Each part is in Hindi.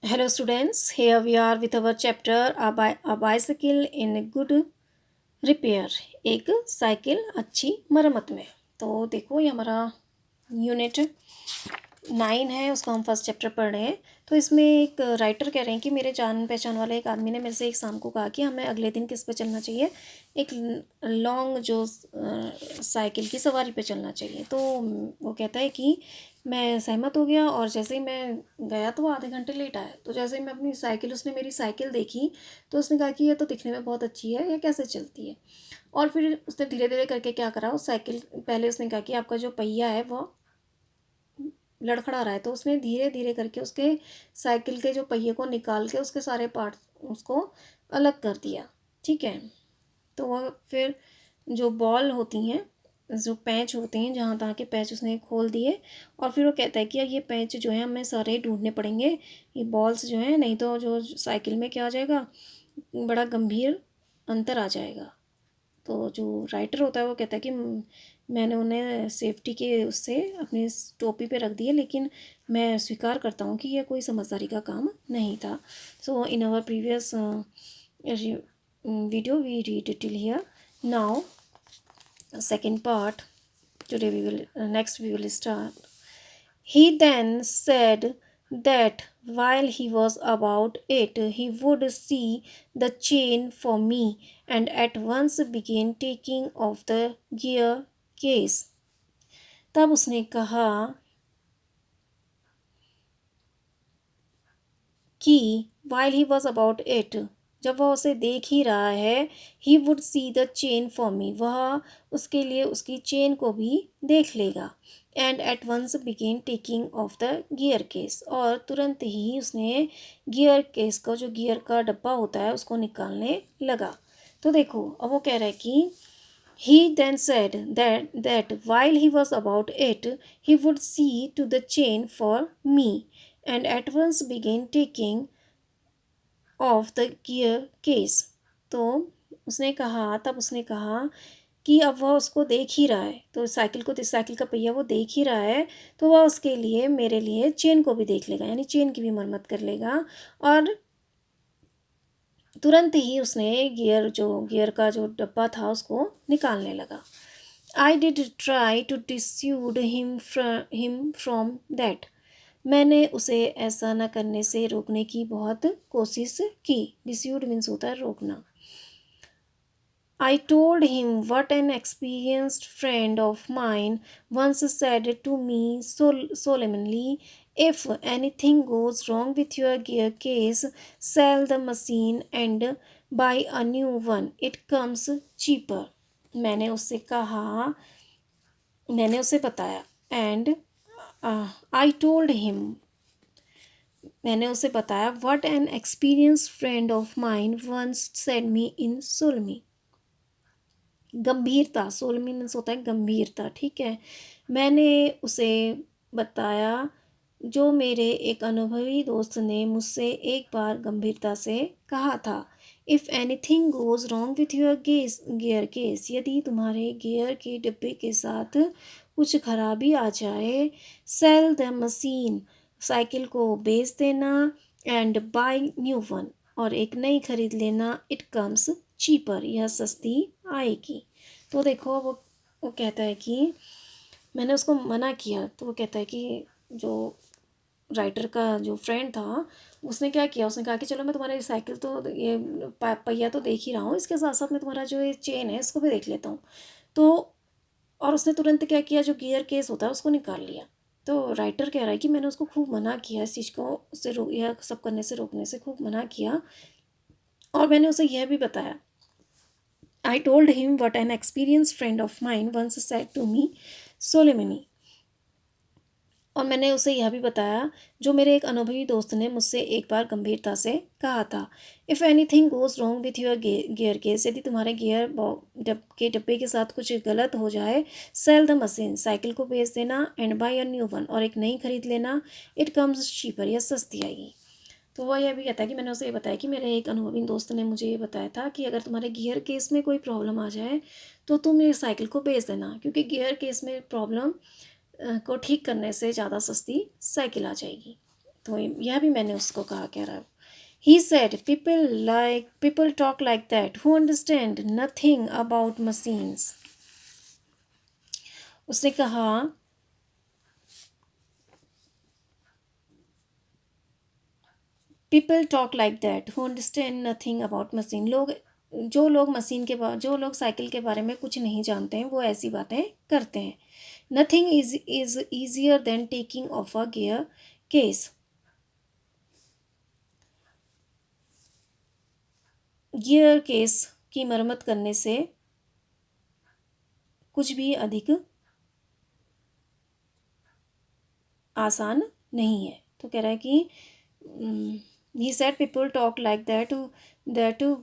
Hello students, here we are with our chapter a bicycle in good repair। एक साइकिल अच्छी मरम्मत में। तो देखो ये हमारा यूनिट 9 है, उसका हम फर्स्ट चैप्टर पढ़ रहे हैं। तो इसमें एक राइटर कह रहे हैं कि मेरे जान पहचान वाले एक आदमी ने मेरे से एक शाम को कहा कि हमें अगले दिन किस पे चलना चाहिए, एक लॉन्ग जो साइकिल की सवारी पे चलना चाहिए। तो वो कहता है कि मैं सहमत हो गया, और जैसे ही मैं गया तो वो आधे घंटे लेट आया। तो जैसे ही मैं अपनी साइकिल, उसने मेरी साइकिल देखी तो उसने कहा कि ये तो दिखने में बहुत अच्छी है, ये कैसे चलती है। और फिर उसने धीरे धीरे करके क्या करा, उस साइकिल पहले उसने कहा कि आपका जो पहिया है वो लड़खड़ा रहा है। तो उसने धीरे धीरे करके उसके साइकिल के जो पहिए को निकाल के उसके सारे पार्ट उसको अलग कर दिया। ठीक है। तो वह फिर जो बॉल होती हैं, जो पैंच होते हैं, जहाँ तहाँ के पैंच उसने खोल दिए। और फिर वो कहता है कि यार ये पैंच जो है हमें सारे ढूंढने पड़ेंगे, ये बॉल्स जो हैं, नहीं तो जो साइकिल में क्या आ जाएगा, बड़ा गंभीर अंतर आ जाएगा। तो जो राइटर होता है वो कहता है कि मैंने उन्हें सेफ्टी के उससे अपनी टोपी पे रख दिए, लेकिन मैं स्वीकार करता हूँ कि यह कोई समझदारी का काम नहीं था। So in our previous video we read it till here. Now second part, today we will next we will start. He then said that while he was about it, he would see the chain for me, and at once began taking off the gear case. तब उसने कहा कि while he was about it, जब वह उसे देख ही रहा है, he would see the chain for me, वह उसके लिए उसकी चेन को भी देख लेगा। and at once began taking off the gear case, और तुरंत ही उसने गियर केस का, जो गियर का डब्बा होता है, उसको निकालने लगा। तो देखो अब वो कह रहा है कि he then said that while he was about it, he would see to the chain for me, and at once began taking of the gear case. तो उसने कहा, तब उसने कहा कि अब वह उसको देख ही रहा है, तो साइकिल को, साइकिल का पहिया वो देख ही रहा है, तो वह उसके लिए, मेरे लिए चेन को भी देख लेगा, यानी चेन की भी मरम्मत कर लेगा। और तुरंत ही उसने गियर का जो डब्बा था उसको निकालने लगा। I did try to dissuade him from that, मैंने उसे ऐसा न करने से रोकने की बहुत कोशिश की। डिस्यूड मीन्स होता है रोकना। I told him what an experienced friend of mine once said to me solemnly, if anything goes wrong with your gear case, sell the machine and buy a new one. It comes cheaper. मैंने उससे कहा, मैंने उसे बताया, एंड आई टोल्ड हिम, मैंने उसे बताया, what an experience friend of mine once said me in solemn, गंभीरता, सोलमी मीन्स होता है गंभीरता। ठीक है। मैंने उसे बताया जो मेरे एक अनुभवी दोस्त ने मुझसे एक बार गंभीरता से कहा था। If anything goes wrong with your gear case, यदि तुम्हारे गियर के डिब्बे के साथ कुछ खराबी आ जाए, सेल द मशीन, साइकिल को बेच देना, एंड बाय न्यू वन, और एक नई खरीद लेना। इट कम्स चीपर, यह सस्ती आएगी। तो देखो वो कहता है कि मैंने उसको मना किया। तो वो कहता है कि जो राइटर का जो फ्रेंड था, उसने क्या किया, उसने कहा कि चलो मैं तुम्हारी साइकिल तो ये पहिया तो देख ही रहा हूँ, इसके साथ साथ मैं तुम्हारा जो ये चेन है इसको भी देख लेता हूँ। तो और उसने तुरंत क्या किया, जो गियर केस होता है उसको निकाल लिया। तो राइटर कह रहा है कि मैंने उसको खूब मना किया, इस चीज़ को उससे यह सब करने से रोकने से खूब मना किया। और मैंने उसे यह भी बताया, I told him what an experienced friend of mine once said to me solemnly, और मैंने उसे यह भी बताया जो मेरे एक अनुभवी दोस्त ने मुझसे एक बार गंभीरता से कहा था। If anything goes wrong with your gear case, यदि तुम्हारे के डब्बे के साथ कुछ गलत हो जाए, सेल द मशीन, साइकिल को बेच देना, and buy a new one, और एक नई खरीद लेना। इट कम्स चीपर, यह सस्ती आएगी। तो वह यह भी कहता है कि मैंने उसे ये बताया कि मेरे एक अनुभवी दोस्त ने मुझे ये बताया था कि अगर तुम्हारे गियर केस में कोई प्रॉब्लम आ जाए तो तुम ये साइकिल को बेच देना, क्योंकि गियर केस में प्रॉब्लम को ठीक करने से ज़्यादा सस्ती साइकिल आ जाएगी। तो यह भी मैंने उसको कहा, कह रहा है। He said people talk like that who understand nothing about machines. उसने कहा people talk like that who understand nothing about machine. जो लोग साइकिल के बारे में कुछ नहीं जानते हैं वो ऐसी बातें करते हैं। Nothing is easier than taking of a gear case. Gear case की मरम्मत करने से कुछ भी अधिक आसान नहीं है। तो कह रहा है कि he said people talk like that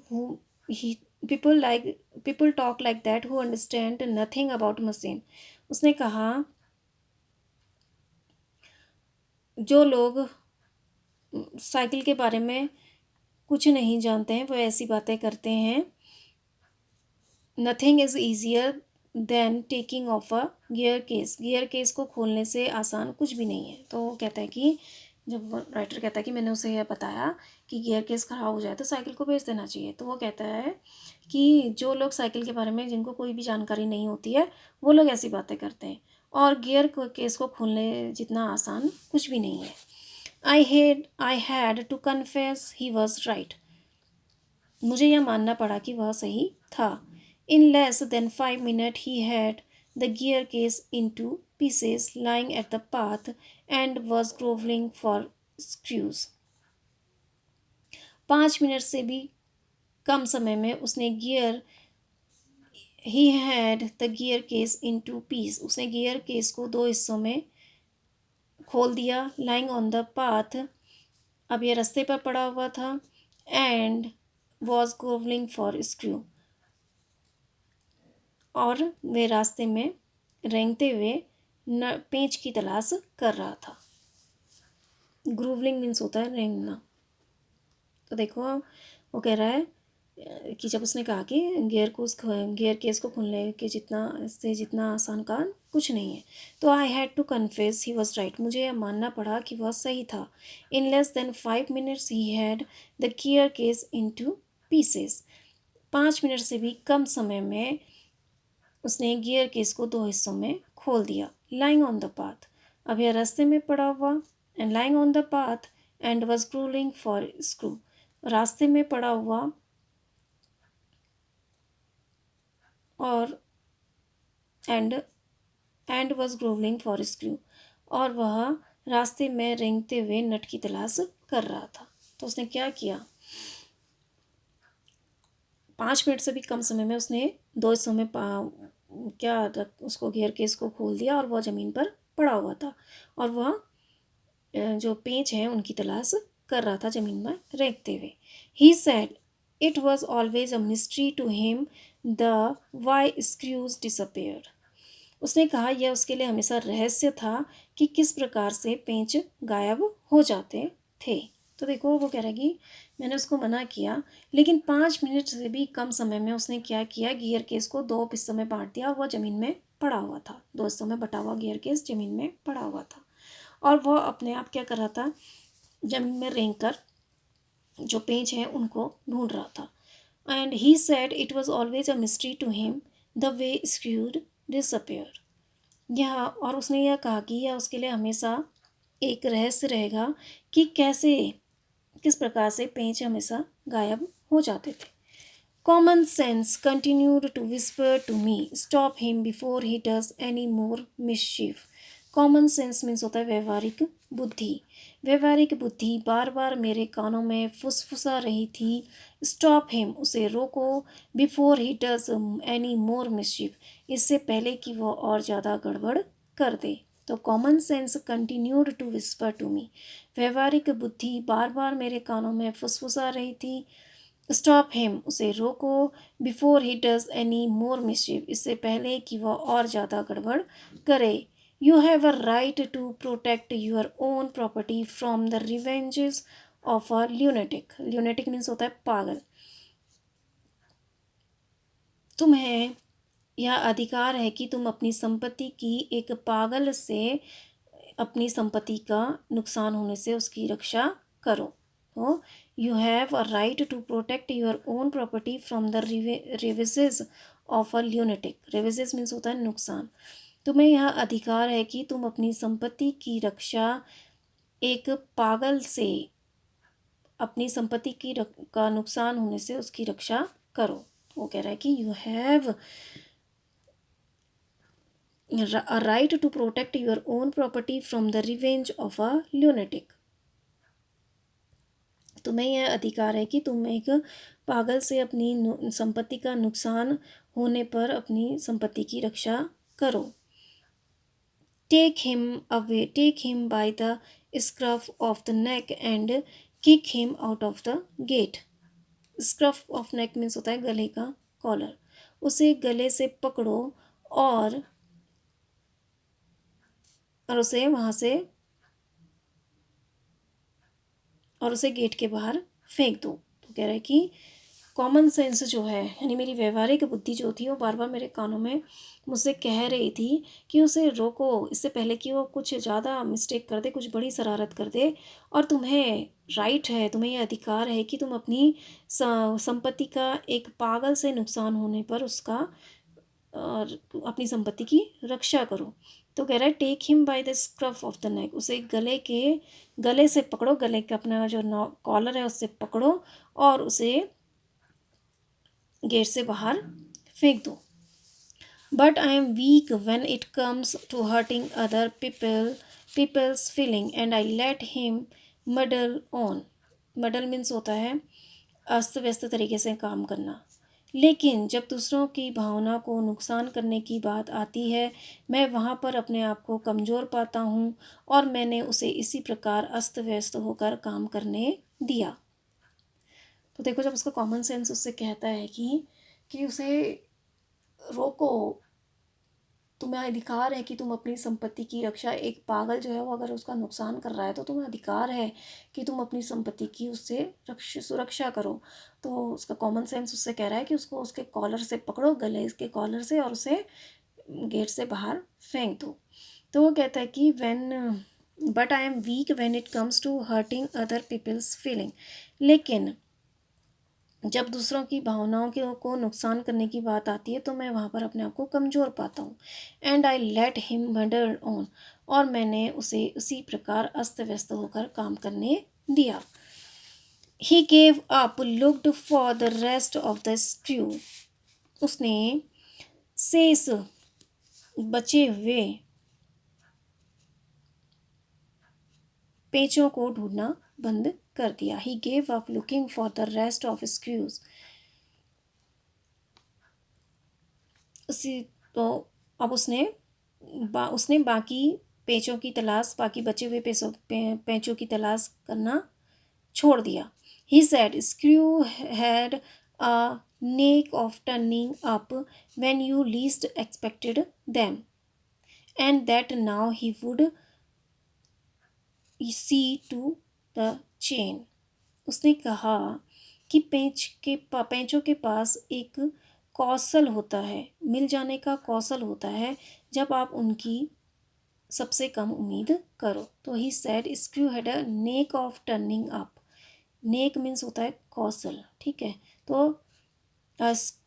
who he people talk like that who understand nothing about machine। उसने कहा जो लोग साइकिल के बारे में कुछ नहीं जानते हैं वो ऐसी बातें करते हैं। Nothing is easier than taking of a gear case. Gear case को खोलने से आसान कुछ भी नहीं है। तो वो कहता है कि जब राइटर कहता है कि मैंने उसे यह बताया कि गियर केस ख़राब हो जाए तो साइकिल को बेच देना चाहिए, तो वो कहता है कि जो लोग साइकिल के बारे में जिनको कोई भी जानकारी नहीं होती है वो लोग ऐसी बातें करते हैं, और गियर केस को खोलने जितना आसान कुछ भी नहीं है। I had to confess he was right. मुझे यह मानना पड़ा कि वह सही था। In less than 5 minutes he had the gear case into pieces lying at the path and was groveling for screws। 5 minute से भी कम समय में उसने he had the gear case into piece। उसने गियर केस को 2 हिस्सों में खोल दिया। lying on the path, अब यह रास्ते पर पड़ा हुआ था। and was groveling for screw, और वे रास्ते में रेंगते हुए पेंच की तलाश कर रहा था। ग्रूवलिंग मीन्स होता है रेंगना। तो देखो वो कह रहा है कि जब उसने कहा कि गियर केस को खोलने के जितना आसान काम कुछ नहीं है, तो I had to confess he was right. मुझे यह मानना पड़ा कि वह सही था। In less than 5 minutes he had the gear case into pieces. 5 minute से भी कम समय में उसने गियर केस को 2 हिस्सों में खोल दिया। लाइंग ऑन द पाथ, अब यह रास्ते में पड़ा हुआ। And lying on the path and was gruelling for screw, रास्ते में पड़ा हुआ और and was gruelling for screw, और वह रास्ते में रेंगते हुए नट की तलाश कर रहा था। तो उसने क्या किया, 5 मिनट से भी कम समय में उसने 2 हिस्सों में उसको गियर केस को खोल दिया, और वह ज़मीन पर पड़ा हुआ था, और वह जो पेंच हैं उनकी तलाश कर रहा था ज़मीन में रेंगते हुए। He said it was always a mystery to him the why screws disappear. उसने कहा यह उसके लिए हमेशा रहस्य था कि किस प्रकार से पेंच गायब हो जाते थे। तो देखो वो कह रहा है कि मैंने उसको मना किया, लेकिन 5 मिनट से भी कम समय में उसने क्या किया, गियर केस को 2 हिस्सों में बांट दिया, और वह ज़मीन में पड़ा हुआ था। 2 हिस्सों में बटा हुआ गियर केस ज़मीन में पड़ा हुआ था, और वह अपने आप क्या कर रहा था, ज़मीन में रेंग कर जो पेंच हैं उनको ढूंढ रहा था। And he said it was always a mystery to him the way screwed disappear. यह, और उसने यह कहा कि यह उसके लिए हमेशा एक रहस्य रहेगा कि किस प्रकार से पेंच हमेशा गायब हो जाते थे। Common sense continued to whisper to me stop him before he does any more mischief. Common sense means होता है व्यवहारिक बुद्धि। व्यवहारिक बुद्धि बार बार मेरे कानों में फुसफुसा रही थी। स्टॉप हिम, उसे रोको। Before he does any more mischief, इससे पहले कि वो और ज़्यादा गड़बड़ कर दे। तो common sense continued to whisper to me, व्यवहारिक बुद्धि बार बार मेरे कानों में फुसफुसा रही थी। स्टॉप हिम, उसे रोको। Before he does any more mischief, इससे पहले कि वह और ज़्यादा गड़बड़ करे। You have a right to protect your own property from the revenges of a lunatic. Lunatic means होता है पागल। तुम्हें यह अधिकार है कि तुम अपनी संपत्ति की एक पागल से अपनी संपत्ति का नुकसान होने से उसकी रक्षा करो। तो you have a right to protect your own property from the ravages of a lunatic. Ravages means होता है नुकसान। तुम्हें यह अधिकार है कि तुम अपनी संपत्ति की रक्षा एक पागल से अपनी संपत्ति का नुकसान होने से उसकी रक्षा करो। वो कह रहा है कि you have a right to protect your own property from the revenge of a lunatic। तुम्हें यह अधिकार है कि तुम एक पागल से अपनी संपत्ति का नुकसान होने पर अपनी संपत्ति की रक्षा करो। Take him by the scruff of the neck and kick him out of the gate. Scruff of neck means होता है गले का कॉलर। उसे गले से पकड़ो और उसे वहाँ से और उसे गेट के बाहर फेंक दो। तो कह रहा है कि कॉमन सेंस जो है, यानी मेरी व्यवहारिक बुद्धि जो थी, वो बार बार मेरे कानों में मुझसे कह रही थी कि उसे रोको, इससे पहले कि वो कुछ ज़्यादा मिस्टेक कर दे, कुछ बड़ी शरारत कर दे। और तुम्हें राइट है, तुम्हें यह अधिकार है कि तुम अपनी संपत्ति का एक पागल से नुकसान होने पर उसका और अपनी संपत्ति की रक्षा करो। तो कह रहा है take him by the scruff of the neck. उसे गले से पकड़ो, गले का अपना जो कॉलर है उससे पकड़ो और उसे गेट से बाहर फेंक दो। But I am weak when it comes to hurting other people's feeling and I let him meddle on. Meddle means होता है अस्त व्यस्त तरीके से काम करना। लेकिन जब दूसरों की भावना को नुकसान करने की बात आती है, मैं वहाँ पर अपने आप को कमज़ोर पाता हूँ और मैंने उसे इसी प्रकार अस्त व्यस्त होकर काम करने दिया। तो देखो, जब उसका कॉमन सेंस उससे कहता है कि उसे रोको, तुम्हें अधिकार है कि तुम अपनी संपत्ति की रक्षा, एक पागल जो है वो अगर उसका नुकसान कर रहा है तो तुम्हें अधिकार है कि तुम अपनी संपत्ति की उससे सुरक्षा करो। तो उसका कॉमन सेंस उससे कह रहा है कि उसको उसके कॉलर से पकड़ो, गले के कॉलर से, और उसे गेट से बाहर फेंक दो। तो वो कहता है कि but I am weak when it comes to hurting other people's feeling. लेकिन जब दूसरों की भावनाओं को नुकसान करने की बात आती है तो मैं वहाँ पर अपने आप को कमज़ोर पाता हूँ। And I let him murder on. और मैंने उसे उसी प्रकार अस्त व्यस्त होकर काम करने दिया। He gave up, looked for the rest of the screw. उसने शेष बचे हुए पेचों को ढूंढना बंद कर दिया। He gave up looking for the rest of screws. उसी तो अब उसने बाकी पेचों की तलाश, बाकी बचे हुए पेचों की तलाश करना छोड़ दिया। He said screw had a knack of turning up when you least expected them and that now he would see to the chain. उसने कहा कि पेंचों के पास एक कौशल होता है, मिल जाने का कौशल होता है जब आप उनकी सबसे कम उम्मीद करो। तो ही said screw had a knack of turning up. Neck means होता है कौशल, ठीक है। तो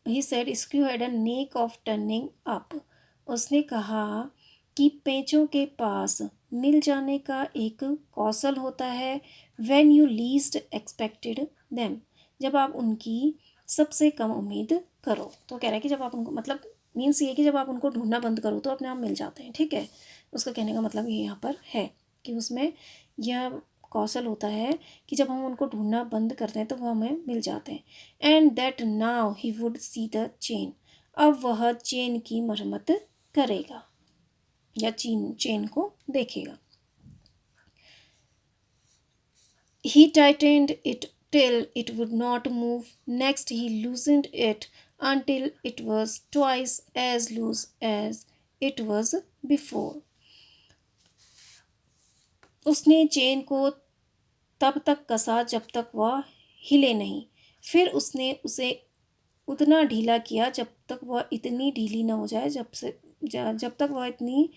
ही said screw had a knack of turning up. उसने कहा कि पेंचों के पास मिल जाने का एक कौशल होता है when you least expected them, जब आप उनकी सबसे कम उम्मीद करो। तो कह रहा है कि जब आप उनको, मतलब मीन्स ये कि जब आप उनको ढूंढना बंद करो तो अपने आप मिल जाते हैं, ठीक है। उसका कहने का मतलब ये यहाँ पर है कि उसमें यह कौशल होता है कि जब हम उनको ढूंढना बंद करते हैं तो वो हमें मिल जाते हैं। And that now he would see the chain. अब वह चेन की मरम्मत करेगा या चेन को देखेगा। He tightened it till it would not move. Next, he loosened it until it was twice as loose as it was before. उसने चेन को तब तक कसा जब तक वह हिले नहीं। फिर उसने उसे उतना ढीला किया जब तक वह इतनी ढीली न हो जाए जब तक वह इतनी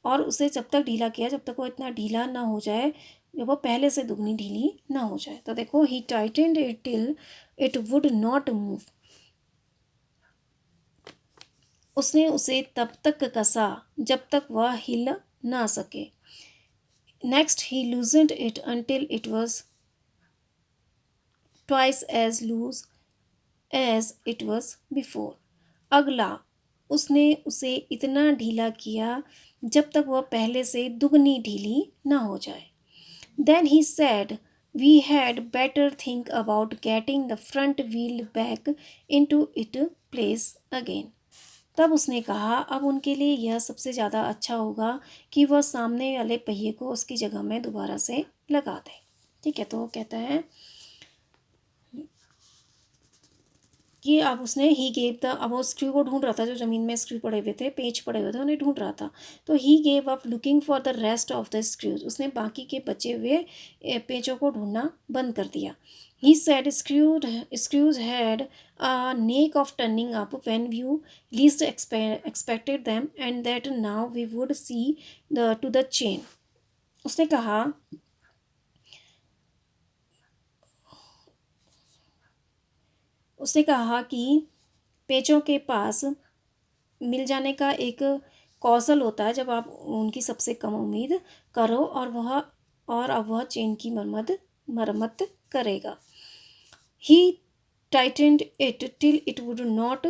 और उसे जब तक ढीला किया जब तक वो इतना ढीला ना हो जाए, जब वो पहले से दुगनी ढीली ना हो जाए। तो देखो, he tightened it till it would not move. उसने उसे तब तक कसा जब तक वह हिल ना सके। Next he loosened it until it was twice as loose as it was before. अगला, उसने उसे इतना ढीला किया जब तक वह पहले से दुगनी ढीली ना हो जाए। Then he said, we had better think about getting the front wheel back into its place again. तब उसने कहा, अब उनके लिए यह सबसे ज़्यादा अच्छा होगा कि वह सामने वाले पहिए को उसकी जगह में दोबारा से लगा दें। ठीक है, तो वो कहता है कि अब उसने ही गेव द, अब वो स्क्रू को ढूंढ रहा था, जो ज़मीन में स्क्रू पड़े हुए थे, पेच पड़े हुए थे, उन्हें ढूंढ रहा था। तो he gave up looking for the rest of the screws. उसने बाकी के बचे हुए पेचों को ढूंढना बंद कर दिया। He said screws had a knack of turning up when you least expected them and that now we would see the to the chain. उसने कहा, कि पेचों के पास मिल जाने का एक कौशल होता है जब आप उनकी सबसे कम उम्मीद करो, और अब वह चेन की मरम्मत करेगा। He tightened it till it would not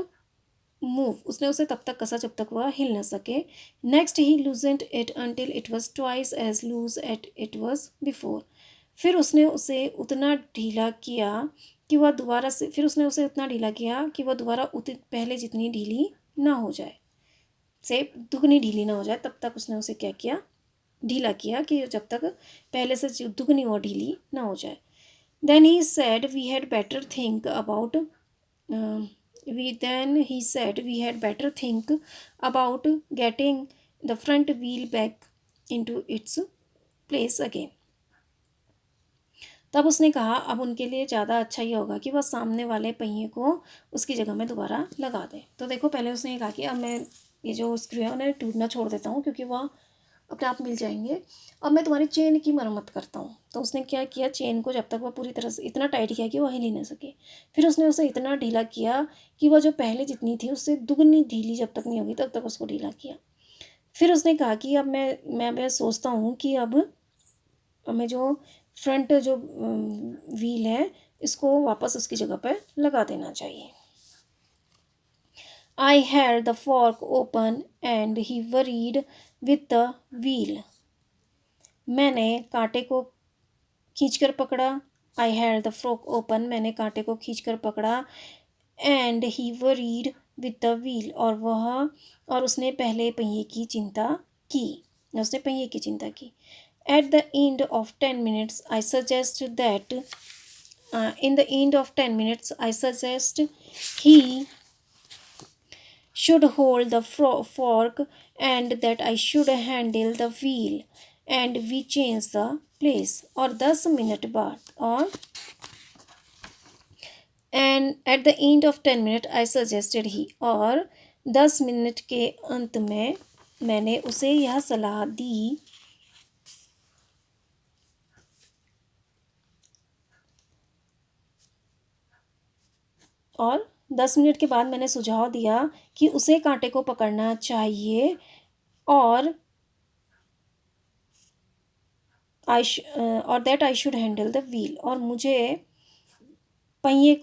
move. उसने उसे तब तक कसा जब तक वह हिल न सके। Next he loosened it until it was twice as loose at it was before. फिर उसने उसे उतना ढीला किया कि वह दोबारा से फिर उसने उसे उतना ढीला किया कि वह दोबारा पहले जितनी ढीली ना हो जाए, से दुगनी ढीली ना हो जाए। तब तक उसने उसे क्या किया, ढीला किया, कि जब तक पहले से दुगनी और ढीली ना हो जाए। Then he said we had better think about we had better think about getting the front wheel back into its place again. तब उसने कहा, अब उनके लिए ज़्यादा अच्छा ही होगा कि वह सामने वाले पहिए को उसकी जगह में दोबारा लगा दें। तो देखो, पहले उसने ये कहा कि अब मैं ये जो स्क्रू है उन्हें टूटना छोड़ देता हूँ क्योंकि वह अपने आप मिल जाएंगे। अब मैं तुम्हारी चेन की मरम्मत करता हूँ। तो उसने क्या किया, चेन को जब तक वह पूरी तरह से इतना टाइट किया कि वह हिल ही ना सके। फिर उसने उसे इतना ढीला किया कि वह जो पहले जितनी थी उससे दुगनी ढीली जब तक नहीं होगी तब तक उसको ढीला किया। फिर उसने कहा कि अब मैं सोचता हूँ कि अब हमें जो फ्रंट जो व्हील है इसको वापस उसकी जगह पर लगा देना चाहिए। I held the fork open and he worried with the wheel. मैंने कांटे को खींचकर पकड़ा। I held the fork open. मैंने कांटे को खींचकर पकड़ा। And he worried with the wheel. और उसने पहले पहिए की चिंता की। उसने पहिए की चिंता की। At the end of 10 minutes, I suggest that in the end of 10 minutes, I suggest he should hold the fork and that I should handle the wheel and we change the place। और 10 मिनट बाद और and at the end of 10 minutes I suggested he। और 10 मिनट के अंत में मैंने उसे यह सलाह दी और 10 मिनट के बाद मैंने सुझाव दिया कि उसे कांटे को पकड़ना चाहिए और that I should handle the wheel. और मुझे पहिए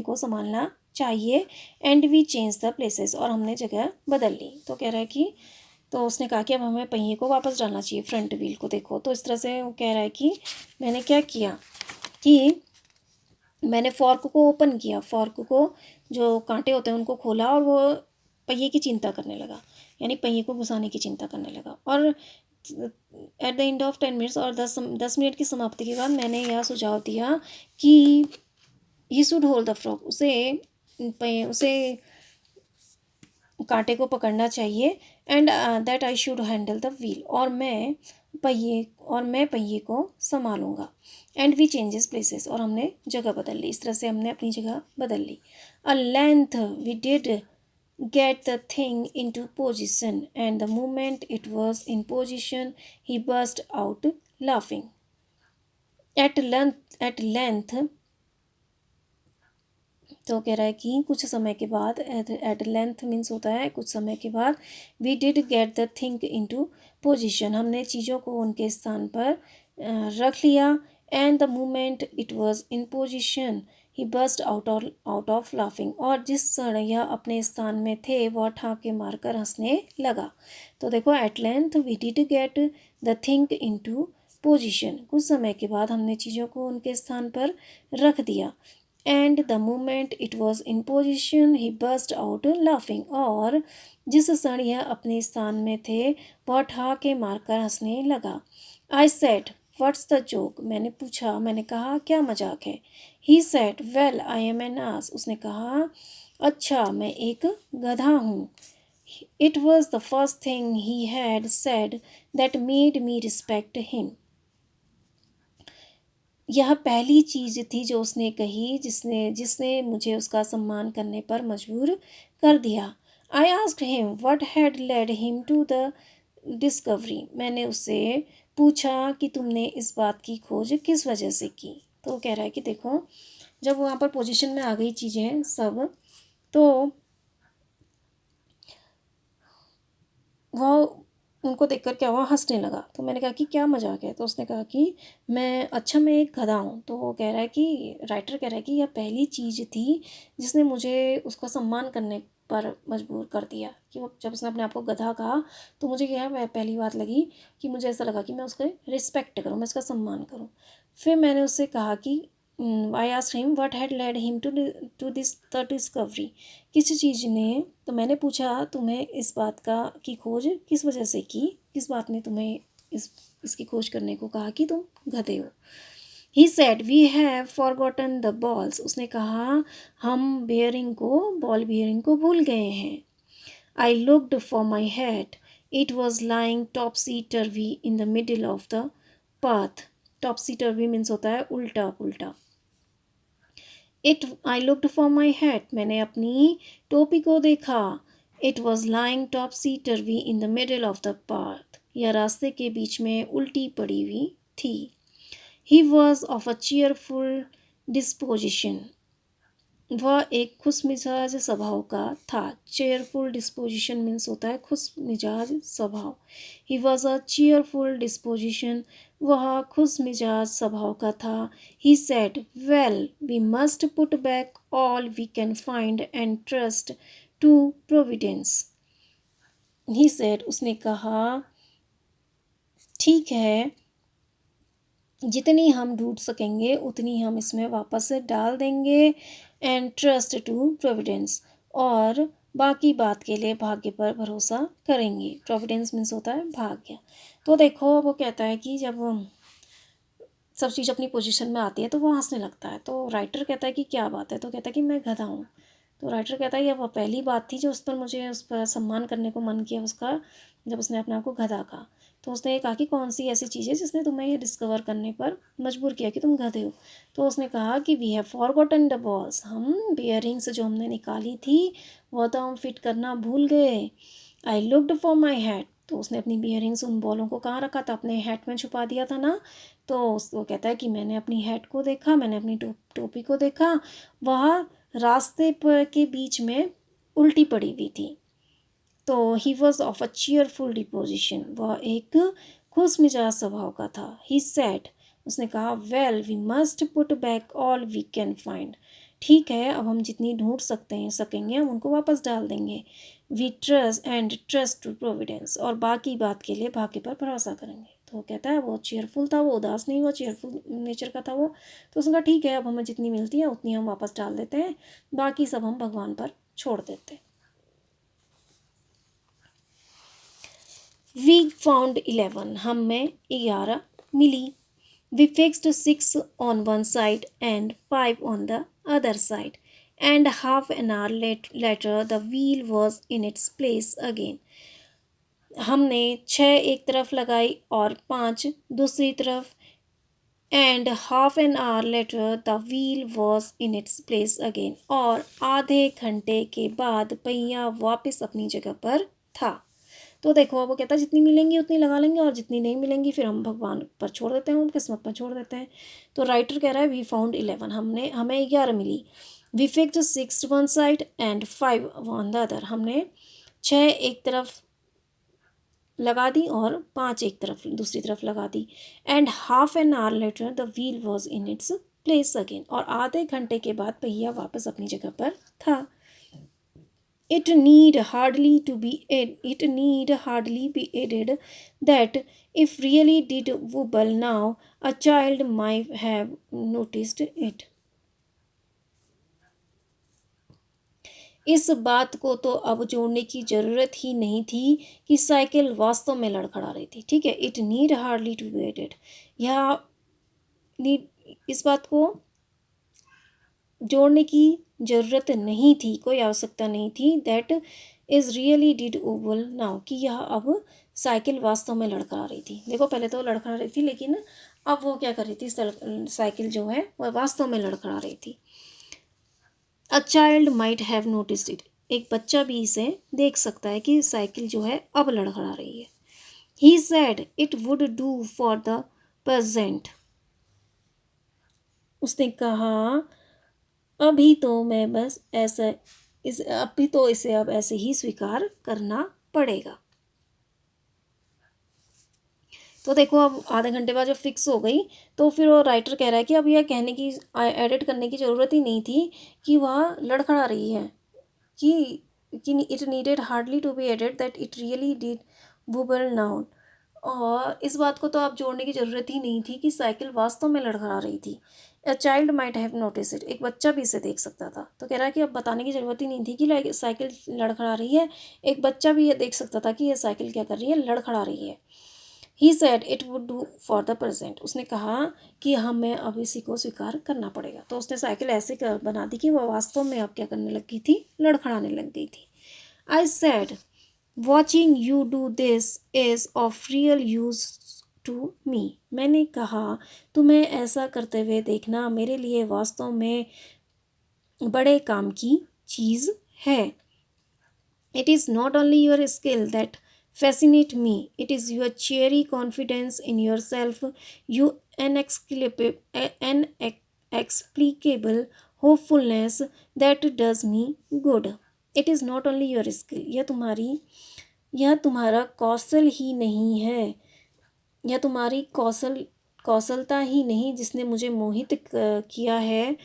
को संभालना चाहिए। And we change the places. और हमने जगह बदल ली। तो कह रहा है कि तो उसने कहा कि अब हमें पहिए को वापस डालना चाहिए, फ्रंट व्हील को। देखो, तो इस तरह से वो कह रहा है कि मैंने क्या किया कि मैंने फॉर्क को ओपन किया, फॉर्क को जो कांटे होते हैं उनको खोला और वो पहिए की चिंता करने लगा, यानी पहिए को घुसाने की चिंता करने लगा। और at the end of 10 minutes और 10 मिनट की समाप्ति के बाद मैंने यह सुझाव दिया कि he should hold the fork. उसे कांटे को पकड़ना चाहिए। And that I should handle the wheel. और मैं पहिए को संभालूंगा। And we changes places. और हमने जगह बदल ली। इस तरह से हमने अपनी जगह बदल ली। At length we did get the thing into position, and the moment it was in position, he burst out laughing. At length, तो कह रहा है कि कुछ समय के बाद, एट लेंथ मीन्स होता है कुछ समय के बाद, we did get the thing into position, हमने चीज़ों को उनके स्थान पर रख लिया, and the moment it was in position he burst out of laughing, और जिस क्षण यह अपने स्थान में थे वह ठाके मारकर हंसने लगा। तो देखो, at length we did get the thing into position, कुछ समय के बाद हमने चीज़ों को उनके स्थान पर रख दिया, and the moment it was in position he burst out laughing, और जिस क्षण यह अपने स्थान में थे वह ठहाके मारकर हंसने लगा। I said what's the joke, मैंने पूछा, मैंने कहा क्या मजाक है। He said well I am an ass, उसने कहा अच्छा मैं एक गधा हूँ। It was the first thing he had said that made me respect him, यह पहली चीज़ थी जो उसने कही जिसने जिसने मुझे उसका सम्मान करने पर मजबूर कर दिया। I asked him what had led him to the discovery, मैंने उससे पूछा कि तुमने इस बात की खोज किस वजह से की। तो वो कह रहा है कि देखो, जब वहाँ पर पोजीशन में आ गई चीज़ें सब, तो वह उनको देखकर क्या हुआ, हंसने लगा। तो मैंने कहा कि क्या मजाक है। तो उसने कहा कि मैं एक गधा हूँ। तो वो कह रहा है कि राइटर कह रहा है कि यह पहली चीज़ थी जिसने मुझे उसका सम्मान करने पर मजबूर कर दिया, कि वो जब उसने अपने आप को गधा कहा तो मुझे क्या है, वह पहली बात लगी कि मुझे ऐसा लगा कि मैं उसका रिस्पेक्ट करूँ, मैं उसका सम्मान करूँ। फिर मैंने उससे कहा कि I asked him what had led him to this the discovery, किस चीज़ ने, तो मैंने पूछा तुम्हें इस बात का की खोज किस वजह से की, किस बात ने तुम्हें इसकी खोज करने को कहा कि तुम गधे हो। He said we have forgotten the balls, उसने कहा हम बेयरिंग को, बॉल बेयरिंग को भूल गए हैं। I looked for my hat, it was lying टॉपसी टर्वी in the middle of the path. टॉपसी टर्वी means होता है उल्टा पुल्टा। I looked for my hat, मैंने अपनी टोपी को देखा। It was lying टॉपसी टर्वी in the middle of the path, यह रास्ते के बीच में उल्टी पड़ी हुई थी। He was of a cheerful disposition, वह एक खुशमिजाज स्वभाव का था। चेयरफुल डिस्पोजिशन मीन्स होता है खुशमिजाज स्वभाव। He was a cheerful disposition, वह खुशमिजाज स्वभाव का था। He said well we must put back all we can find and trust to providence. He said, उसने कहा ठीक है, जितनी हम ढूंढ सकेंगे उतनी हम इसमें वापस से डाल देंगे, एंड ट्रस्ट टू प्रोविडेंस, और बाकी बात के लिए भाग्य पर भरोसा करेंगे। प्रोविडेंस मीन्स होता है भाग्य। तो देखो, वो कहता है कि जब सब चीज़ अपनी पोजीशन में आती है तो वो हंसने लगता है। तो राइटर कहता है कि क्या बात है, तो कहता है कि मैं गधा हूँ। तो राइटर कहता है यह वह पहली बात थी जो उस पर मुझे उस पर सम्मान करने को मन किया उसका, जब उसने अपने आप को गधा कहा। तो उसने ये कहा कि कौन सी ऐसी चीज़ है जिसने तुम्हें ये डिस्कवर करने पर मजबूर किया कि तुम गधे हो। तो उसने कहा कि we have forgotten the balls, हम बियरिंग्स जो हमने निकाली थी वह तो हम फिट करना भूल गए। I looked for my hat, तो उसने अपनी बियरिंग्स, उन बॉलों को कहाँ रखा था, अपने हैट में छुपा दिया था ना। तो वो कहता है कि मैंने अपनी हैट को देखा, मैंने अपनी टोपी को देखा, वह रास्ते पर के बीच में उल्टी पड़ी हुई थी। तो he was of a cheerful deposition, वह एक खुश मिजाज स्वभाव का था। ही सेड, उसने कहा well we must put back all we can find, ठीक है, अब हम जितनी ढूंढ सकेंगे हम उनको वापस डाल देंगे। वी ट्रस्ट टू प्रोविडेंस, और बाकी बात के लिए भाग्य पर भरोसा करेंगे। तो वो कहता है वो चेयरफुल था, वो उदास नहीं हुआ, चेयरफुल नेचर का था वो। तो उसने कहा ठीक है, अब हमें जितनी मिलती है उतनी हम वापस डाल देते हैं, बाकी सब हम भगवान पर छोड़ देते हैं। वी फाउंड 11, हम में 11 मिली। We fixed 6 on one side and 5 on the other side, and half an hour later the wheel was in its place again. हमने 6 एक तरफ लगाई और 5 दूसरी तरफ, and half an hour later the wheel was in its place again, और आधे घंटे के बाद पहिया वापस अपनी जगह पर था। तो देखो अब वो कहता है जितनी मिलेंगी उतनी लगा लेंगे, और जितनी नहीं मिलेंगी फिर हम भगवान पर छोड़ देते हैं, हम किस्मत पर छोड़ देते हैं। तो राइटर कह रहा है वी फाउंड 11, हमें 11 मिली। We fixed 6 one side and 5 on the other, हमने 6 एक तरफ लगा दी और 5 एक तरफ दूसरी तरफ लगा दी। And half an hour later the wheel was in its place again, और आधे घंटे के बाद पहिया वापस अपनी जगह पर था। It need hardly be added that if really did wobble now, a child might have noticed it. इस बात को तो अब जोड़ने की ज़रूरत ही नहीं थी कि साइकिल वास्तव में लड़खड़ा रही थी। ठीक है, it need hardly to be added, यह इस बात को जोड़ने की ज़रूरत नहीं थी, कोई आवश्यकता नहीं थी। That is really did Oval now, कि यह अब साइकिल वास्तव में लड़खड़ा रही थी। देखो पहले तो लड़खड़ा रही थी, लेकिन अब वो क्या कर रही थी, साइकिल जो है वह वास्तव में लड़खड़ा रही थी। A child might have noticed it, एक बच्चा भी इसे देख सकता है कि साइकिल जो है अब लड़खड़ा रही है। He said it would do for the present, उसने कहा अभी तो मैं बस ऐसा अभी तो इसे अब ऐसे ही स्वीकार करना पड़ेगा। तो देखो अब आधे घंटे बाद जब फिक्स हो गई, तो फिर वो राइटर कह रहा है कि अब यह कहने की एडिट करने की ज़रूरत ही नहीं थी कि वह लड़खड़ा रही है, कि it needed hardly to be added that it really did wobble now, और इस बात को तो आप जोड़ने की ज़रूरत ही नहीं थी कि साइकिल वास्तव में लड़खड़ा रही थी। A child might have notice it, एक बच्चा भी इसे देख सकता था। तो कह रहा है कि अब बताने की ज़रूरत ही नहीं थी कि साइकिल लड़खड़ा रही है, एक बच्चा भी ये देख सकता था कि यह साइकिल क्या कर रही है, लड़खड़ा रही है। He said it would do for the present, उसने कहा कि हमें अब इसी को स्वीकार करना पड़ेगा। तो उसने साइकिल ऐसे बना दी कि वह वास्तव में अब क्या करने लग गई थी, लड़खड़ाने लग गई थी। I said watching you do this is of real use to me, मैंने कहा तुम्हें ऐसा करते हुए देखना मेरे लिए वास्तव में बड़े काम की चीज़ है। It is not only your skill that fascinate me, it is your cheery confidence in yourself, you inexplicable hopefulness that does me good. It is not only your skill, यह तुम्हारा कौशल ही नहीं है, यह तुम्हारी कौशलता ही नहीं जिसने मुझे मोहित किया है।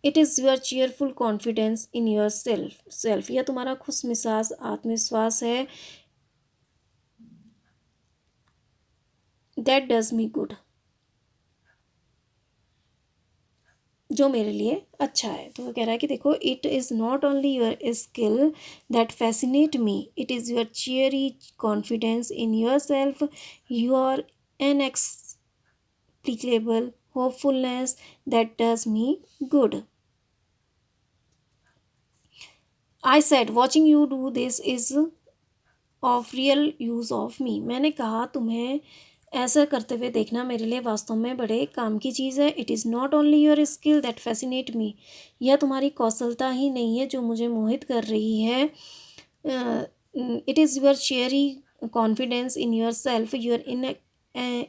It is your cheerful confidence in your self, यह तुम्हारा खुश मिजाज आत्मविश्वास है। दैट डज मी गुड, जो मेरे लिए अच्छा है। तो वो कह रहा है कि देखो it is not only your skill that fascinate me, it is your चेयरी confidence in your self, your inexplicable hopefulness that does me good. I said watching you do this is of real use of me, मैंने कहा तुम्हें ऐसा करते हुए देखना मेरे लिए वास्तव में बड़े काम की चीज़ है। It is not only your skill that fascinate मी, यह तुम्हारी कौशलता ही नहीं है जो मुझे मोहित कर रही है। It is your चेयरी confidence in your self, your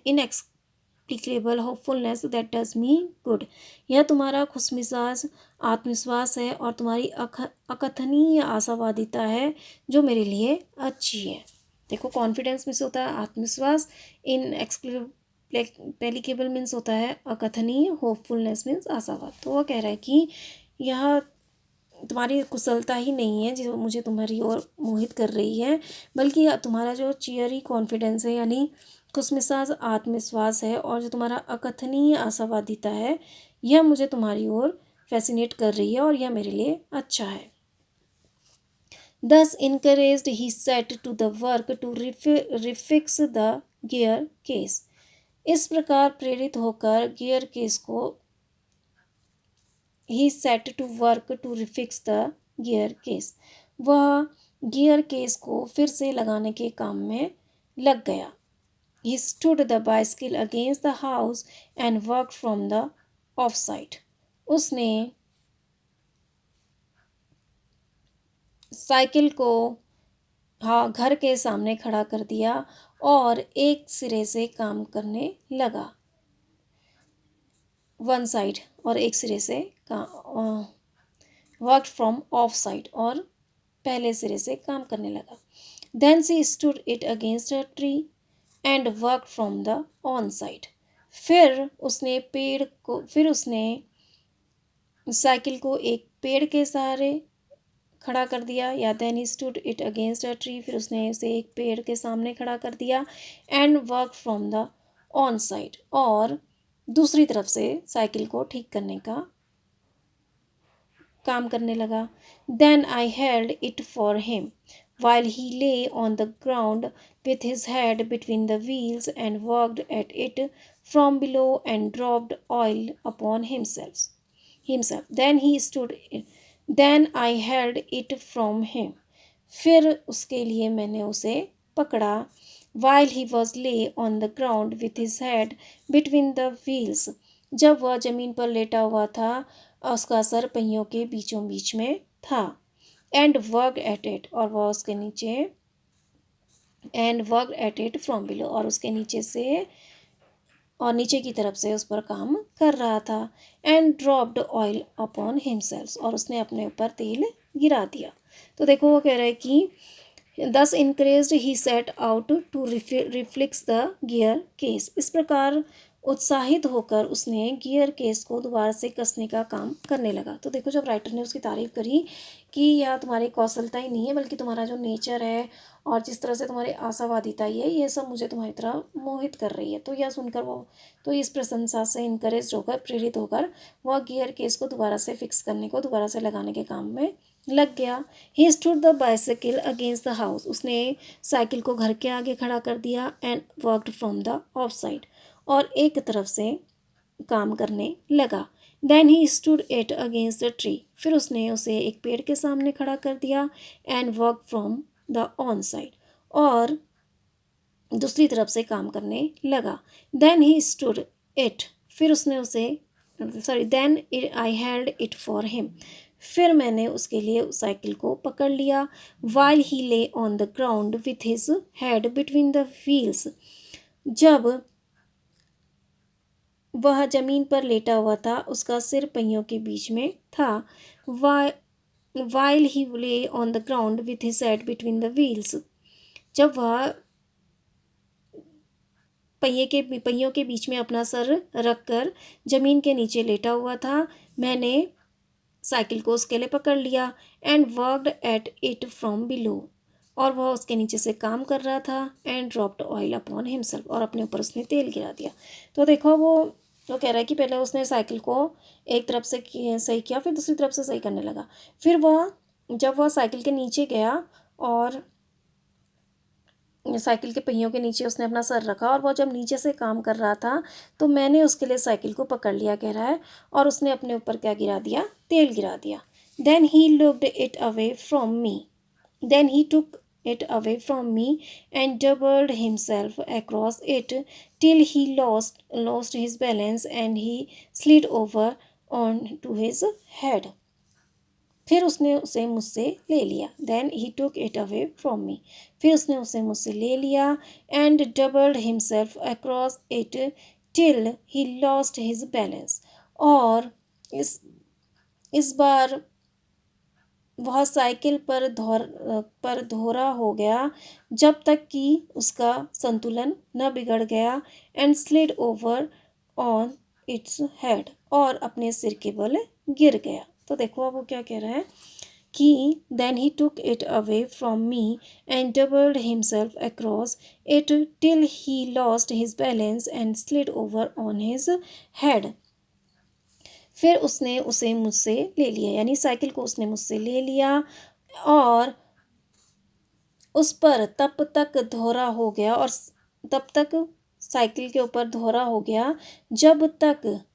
inexplicable hopefulness that does me good, यह तुम्हारा खुशमिजाज आत्मविश्वास है और तुम्हारी अकथनीय आशावादिता है जो मेरे लिए अच्छी है। देखो कॉन्फिडेंस मीन्स होता है आत्मविश्वास, इन एक्सप्लिकेबल मीन्स होता है अकथनीय, होपफुलनेस मीन्स आशावाद। तो वो कह रहा है कि यह तुम्हारी कुशलता ही नहीं है जो मुझे तुम्हारी ओर मोहित कर रही है, बल्कि तुम्हारा जो चियरी कॉन्फिडेंस है यानी खुशमिजाज आत्मविश्वास है, और जो तुम्हारा अकथनीय आशावादिता है, यह मुझे तुम्हारी ओर फैसिनेट कर रही है और यह मेरे लिए अच्छा है। Thus encouraged, he set to the work to refix the gear case. इस प्रकार प्रेरित होकर गियर केस को he set to work to refix the gear case, वह गियर केस को फिर से लगाने के काम में लग गया। He stood the bicycle against the house and walked from the off side. उसने साइकिल को हाँ घर के सामने खड़ा कर दिया और एक सिरे से काम करने लगा। वन साइड और एक सिरे से वर्क फ्रॉम ऑफ साइड और पहले सिरे से काम करने लगा। Then see stood it against a tree and work from the on side. फिर उसने साइकिल को एक पेड़ के सहारे खड़ा कर दिया, या then he stood it against a tree, फिर उसने उसे एक पेड़ के सामने खड़ा कर दिया। And work from the on side, और दूसरी तरफ से साइकिल को ठीक करने का काम करने लगा। Then I held it for him while he lay on the ground with his head between the wheels and worked at it from below and dropped oil upon himself. Then I held it from him. फिर उसके लिए मैंने उसे पकड़ा। While he was lay on the ground with his head between the wheels, जब वह जमीन पर लेटा हुआ था, उसका सर पहियों के बीचों बीच में था। एंड वर्क एट इट, और वह उसके नीचे and work at it from below, और उसके नीचे से और नीचे की तरफ से उस पर काम कर रहा था। And dropped oil upon himself, और उसने अपने ऊपर तेल गिरा दिया। तो देखो वो कह रहा है कि thus encouraged he set out to refix the gear case. इस प्रकार उत्साहित होकर उसने गियर केस को दोबारा से कसने का काम करने लगा। तो देखो जब राइटर ने उसकी तारीफ करी कि यह तुम्हारी कौशलता ही नहीं है, बल्कि तुम्हारा जो नेचर है और जिस तरह से तुम्हारी आशावादिता ही है, ये सब मुझे तुम्हारी तरह मोहित कर रही है। तो यह सुनकर वो तो इस प्रशंसा से इनकरेज होकर, प्रेरित होकर, वह गियर केस को दोबारा से फिक्स करने को, दोबारा से लगाने के काम में लग गया। He stood the bicycle against the house, उसने साइकिल को घर के आगे खड़ा कर दिया। And worked from the off side, और एक तरफ से काम करने लगा। Then he stood it against the tree, फिर उसने उसे एक पेड़ के सामने खड़ा कर दिया। And work from the on side, और दूसरी तरफ से काम करने लगा। देन ही स्टूड इट, फिर उसने उसे then I held it for him, फिर मैंने उसके लिए उस साइकिल को पकड़ लिया। वाइल ही ले on the ground with his head between the wheels, जब वह जमीन पर लेटा हुआ था, उसका सिर पहियों के बीच में था। वाइल ही ले on the ground with his head between the wheels, जब वह पहियों के बीच में अपना सर रखकर जमीन के नीचे लेटा हुआ था, मैंने साइकिल को उसके लिए पकड़ लिया। And worked at it from below, और वह उसके नीचे से काम कर रहा था। And dropped oil upon himself, और अपने ऊपर उसने तेल गिरा दिया। तो देखो वो कह रहा है कि पहले उसने साइकिल को एक तरफ से सही किया, फिर दूसरी तरफ से सही करने लगा। फिर जब वह साइकिल के नीचे गया और साइकिल के पहियों के नीचे उसने अपना सर रखा, और वह जब नीचे से काम कर रहा था, तो मैंने उसके लिए साइकिल को पकड़ लिया, कह रहा है, और उसने अपने ऊपर क्या गिरा दिया? तेल गिरा दिया। Then he looked it away from me then he took it away from me and doubled himself across it till he lost his balance and he slid over onto his head. फिर उसने उसे मुझसे ले लिया। Then he took it away from me, फिर उसने उसे मुझसे ले लिया। And doubled himself across it till he lost his balance, और इस बार वह साइकिल पर धोरा हो गया, जब तक कि उसका संतुलन न बिगड़ गया। And slid over on its head, और अपने सिर के बल गिर गया। तो देखो अब वो क्या कह रहा है कि then he took it away from me and doubled himself across it till he lost his balance and slid over on his head. फिर उसने उसे मुझसे ले लिया, यानी साइकिल को उसने मुझसे ले लिया, और उस पर तब तक धोरा हो गया, और तब तक साइकिल के ऊपर धोरा हो गया जब तक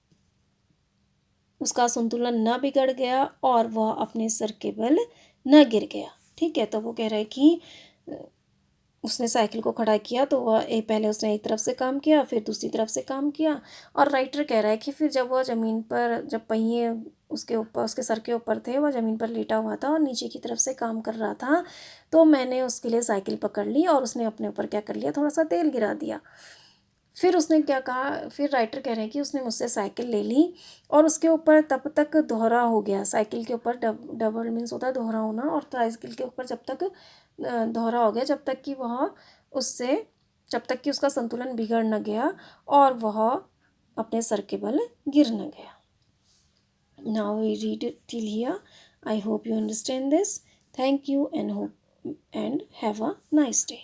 उसका संतुलन न बिगड़ गया और वह अपने सर के बल न गिर गया। ठीक है, तो वो कह रहा है कि उसने साइकिल को खड़ा किया तो वह पहले उसने एक तरफ से काम किया, फिर दूसरी तरफ से काम किया। और राइटर कह रहा है कि फिर जब वह ज़मीन पर, जब पहिए उसके ऊपर, उसके सर के ऊपर थे, वह ज़मीन पर लेटा हुआ था और नीचे की तरफ से काम कर रहा था, तो मैंने उसके लिए साइकिल पकड़ ली और उसने अपने ऊपर क्या कर लिया, थोड़ा सा तेल गिरा दिया। फिर उसने क्या कहा, फिर राइटर कह रहे हैं कि उसने मुझसे साइकिल ले ली और उसके ऊपर तब तक दोहरा हो गया। साइकिल के ऊपर डबल मीन्स होता है दोहरा होना, और साइकिल के ऊपर जब तक दोहरा हो गया, जब तक कि वह उससे जब तक कि उसका संतुलन बिगड़ न गया और वह अपने सर के बल गिर न गया। Now we read till here. I hope you understand this. Thank you and hope and have a nice day.